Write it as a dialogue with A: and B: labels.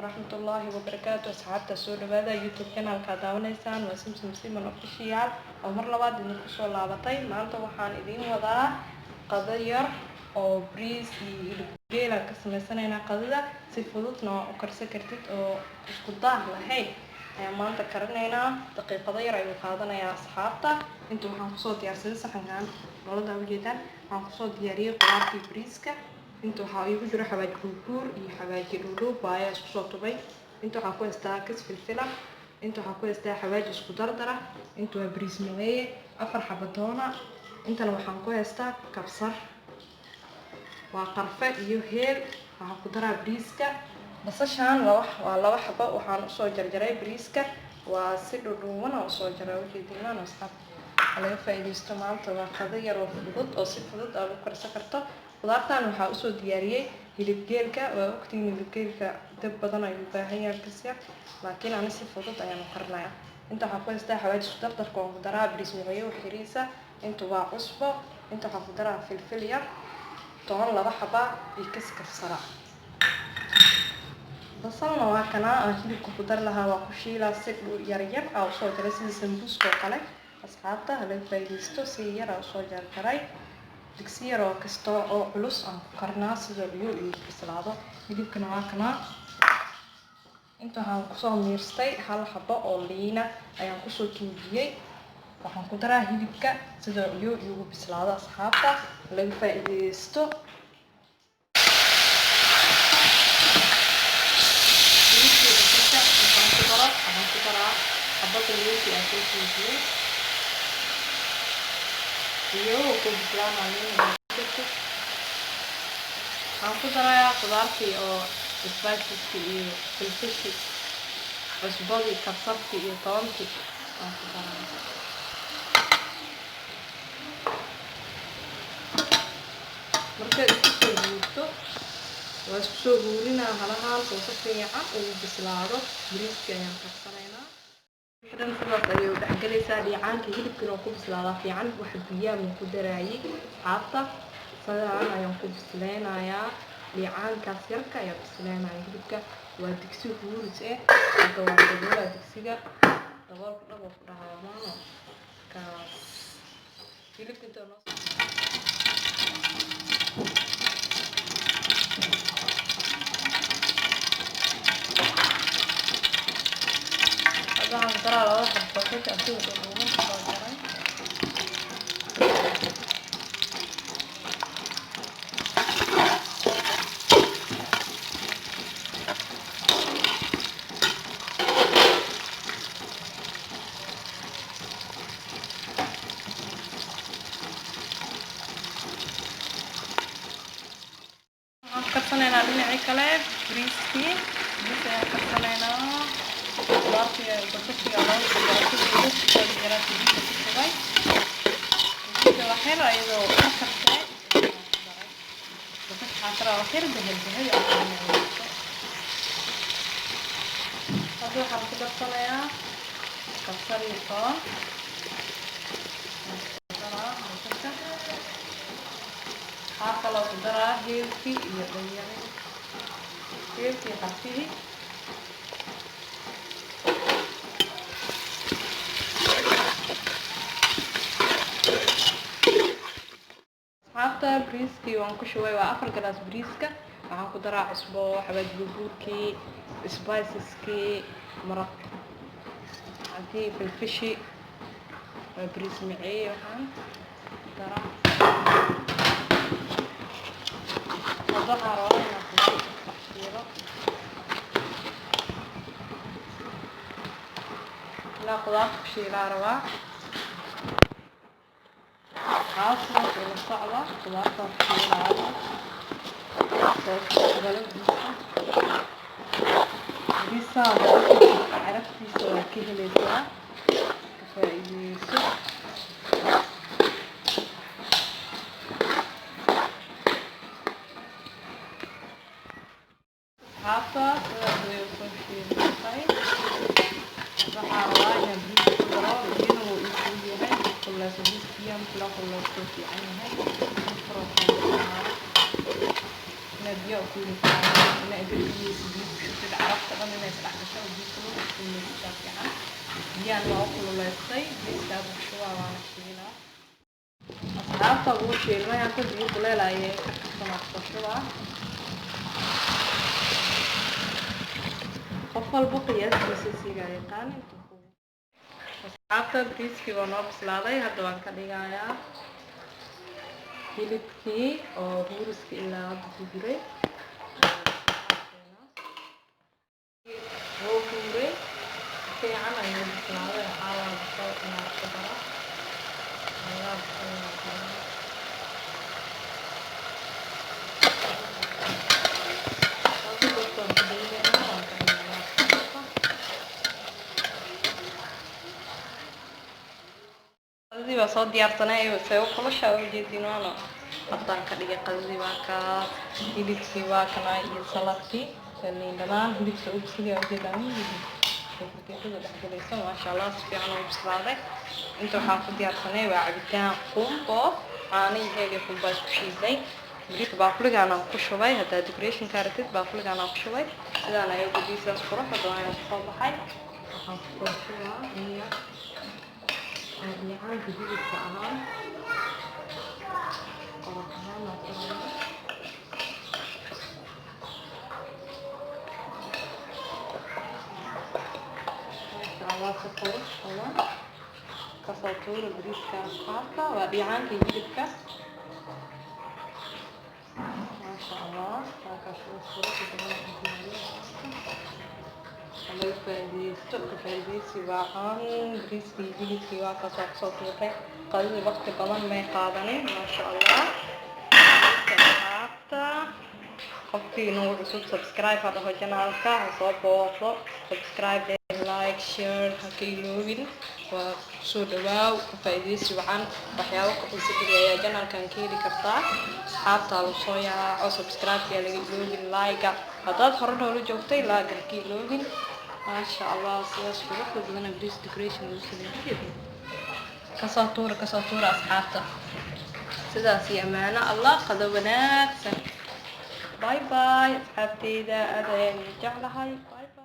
A: ورحمة الله وبركاته. أصحابتا soo dhawaada YouTube channel-ka daawanaysaan waa Simsim Siman Official oo mar labaad idinku soo laabatay. Maanta waxaan idin wadaa qado yar oo bariis iyo hilib geel ka sameysanaynaa. Qadada si fududna u karsan kartid oo isku daah lahayn ayaan maanta karinaynaa. Daqiiqado yar ayuu qaadanayaa asxaabta. Inta waxaan kusoo diyaarsaday saxankan noloda ujeedaan waxaan kusoo diyaariyay qudaartii bariiska. inta waxaa igu jira xawaaji buur iyo xawaaji dhudhub ayaa isku soo tubay. inta waxaa ku haystaa kas filfil ah, inta waxaa ku haystaa xawaaji isku dardara, inta waa bariis maweeye 4 xabo toona, intana waxaan ku haystaa kabsar, waa qarfe iyo heel. waxaan ku daraa bariiska basashaan waa 2 xabo. waxaan usoo jarjaray bariiska waa si dhudhuuban oo soo jaray ujeedinaan asxaab laga faa'iideysto. maanta waa qado yar oo fudud oo si fudud aad u karsan karto. qudaartan waxaa usoo diyaariyay hilib geelka. waa waqtiga hilib geelka dab badan ayuu u baahan yahay kasya, laakiin ani si fudud ayaan u karinayaa. inta waxaa ku haystaa xawaaji isku dardarka oo ku daraa bariis maweeye oo xiriisa. inta waa cusbo, inta waxaa ku daraa filfil yar, toon 2 xabo iyo kas kabsara. basalna waa kana aan hilibka ku dar lahaa waa ku shiilaa si yar yar oo soo jaray sida sambuuska oo kale. asxaabta laga faa'iideysto si yar oo soo jarjaray. digsi yar oo kasto oo culus aan ku karnaa sida biyo iyo bislaado. hilibkana waa kana. inta waxaan kusoo miirstay 1 xabo oo liina ayaan kusoo tuujiyay. waxaan ku daraa hilibka sida biyo iyo bislaado. asxaabta laga faa'iideysto. waxaan ku daraa xabada liinta aan soo tuujiyay iyo ku bislaanayo. waxaan ku darayaa qudaartii oo spiceska iyo filfilki, cusbadii, kabsartii iyo toontii aan ku darayaa. marka isku soo guurto waa isku soo guurinaa halahaan oo si fiican uu bislaado. bariiska ayaan karsanaynaa. xidhan sidaas ayuu dhexgalaysaa. dhiicaanka hilibkana oo ku bislaadaa fiican. wax biyaa ma ku daraayay asxaabta. sidaan ayaan ku bisleynayaa. dhiicaankaas yarka ayaa bisleynayaa hilibka. waa digsi huuris hadda waa daboolaa digsiga. daboolka dhab oo ku dhahaamaano kaas hilibka inta noo waxaan daraa 2 xabo basasha asiga dhudhuuban soo jaray. waxaan karsanaynaa dhinacii kale bariiskii. bariis ayaan karsanaynaa. qudaartii basashiga loo soo jaray soo jaray bariiska ku shubay. bariiska waa xir ayadoo karkartay basasha xaasara waa xir dahab aan sameeyay. hadda waxaan ku darsanayaa kabsar iyo toon. waxaa kaloo ku daraa heelkii iyo dhanyari, heelkii qarfihii. asxaabta bariiskii waan ku shubay waa 4 galaas bariiska. waxaan ku daraa cusbo, xawaaji buurkii, spiceskii, maraq hadii filfishi, bariis maceeye. waxaan daraa waxaan rabaa inaan ku shiilo ilaa qudaarta ku shiilaa rabaa. عاصمة المستعمرة وعاصمة العالم بيسا عرفت بيسا كيه ليسا كفايسو. عاصمة ويوصل في المستعي بحاوانا بيسا كدرا بينو ويسويها كل سبيس فيهم كلا كل صوتي عنها نبيع كل كلام. أنا أقول لي سبيس شوف العرب dhan inay isdhex gasho oo biyo kulul ku shiileysaa fiican. Biyahana waa u kululeystay, bariiska aad u shubaa waana shiilaa. Asxaabta wuu shiilmay, hadda biyo kuleel ayay ka karsanaa ku shubaa. qof walba qiyaastiisa siga yaqaan. Asxaabta bariiskii waa noo bislaaday, hadda waan ka dhigayaa hilibkii oo buuriska ilaa hadda ku jiray. wuu buuray fiican ayuu bislaaday, waxaa la basal inaa ku daro ayaa basal inaa ku daro. qadadii waa soo diyaarsanay say u kulusha u jeedin waana haddaan ka dhigay qadadii waa ka hilibkii waa kana iyo saladkii liin dhanaan hilibka u bislaya ujeedaan fargeetada dhex galaysa maasha allah si fiican u bislaaday. inta waxaan ku diyaarsanay waa cabitaan qumbo caano iyo heel iyo qumbo isku shiiday. bariiska baaquligaan aan ku shubay, haddaad decoration ka rabtid baaquligaan aan ku shubay sidaan ayuu guddiisaas qurux badan ayuu kusoo baxay. waxaan ku soo shubaa cabiyaanka hilibka ahaan qorof ahaan aan ku hayo. maasha allah si qurux badan kasoo tuura bariiska asxaabta. waa dhicaanka hilibka maasha allah. halkaas uu qurux badan laga faa'iideysto. ka faa'iideysi wacan bariiskii hilibkii waa kasoo tuuray. qadadii waqti badan may qaadanin maasha allah. asxaabta qofkii inuu cusub subscribe ha dhaho janaalka ha soo booqdo. subscribe like share ha ka iloobin. waa soo dhawaaw ka faa'iideysi wacan. waxyaabo ka xiisa geliya ayaa janaalkan ka heli kartaa. asxaabta la soo yaaco subscribe yaa laga iloobin. like haddaad hore noola joogtay like ha ka iloobin. maasha allah sidaas qurux badan bariis decoration lagu sameeyay. kasoo tuura asxaabta. sidaas iyo amaano allah. qado wanaagsan. bye bye asxaabteyda aad ayaan jeclahay. bye bye.